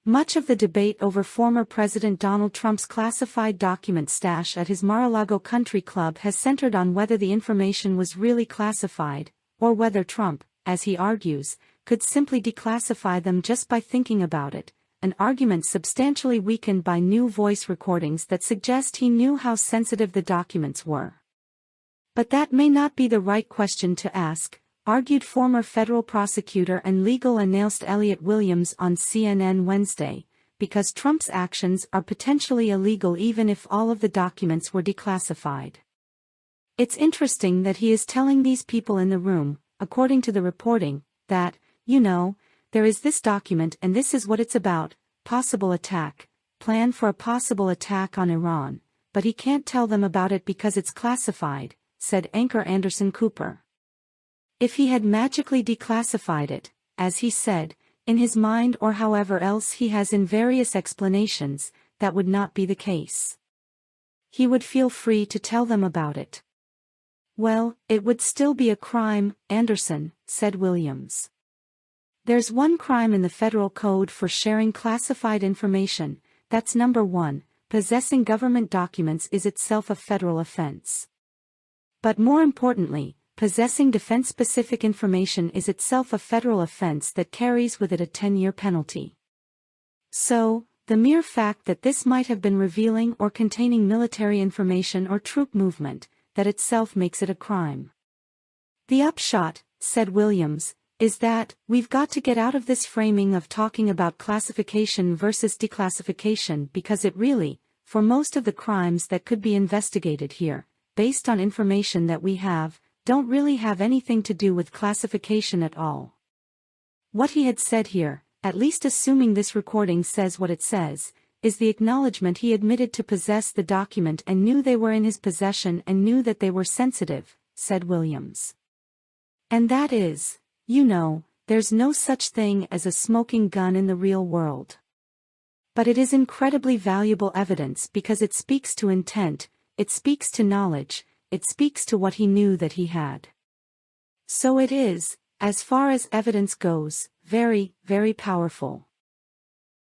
Much of the debate over former President Donald Trump's classified document stash at his Mar-a-Lago country club has centered on whether the information was really classified, or whether Trump, as he argues, could simply declassify them just by thinking about it, an argument substantially weakened by new voice recordings that suggest he knew how sensitive the documents were. But that may not be the right question to ask, argued former federal prosecutor and legal analyst Elliot Williams on CNN Wednesday, because Trump's actions are potentially illegal even if all of the documents were declassified. It's interesting that he is telling these people in the room, according to the reporting, that, there is this document and this is what it's about, possible attack, plan for a possible attack on Iran, but he can't tell them about it because it's classified, said anchor Anderson Cooper. If he had magically declassified it, as he said, in his mind or however else he has in various explanations, that would not be the case. He would feel free to tell them about it. Well, it would still be a crime, Anderson, said Williams. There's one crime in the federal code for sharing classified information, that's number 1, possessing government documents is itself a federal offense. But more importantly, possessing defense-specific information is itself a federal offense that carries with it a 10-year penalty. So, the mere fact that this might have been revealing or containing military information or troop movement, that itself makes it a crime. The upshot, said Williams, is that we've got to get out of this framing of talking about classification versus declassification because it really, for most of the crimes that could be investigated here, based on information that we have, don't really have anything to do with classification at all. What he had said here, at least assuming this recording says what it says, is the acknowledgement he admitted to possess the document and knew they were in his possession and knew that they were sensitive, said Williams. And that is, there's no such thing as a smoking gun in the real world. But it is incredibly valuable evidence because it speaks to intent, it speaks to knowledge, it speaks to what he knew that he had. So it is, as far as evidence goes, very, very powerful.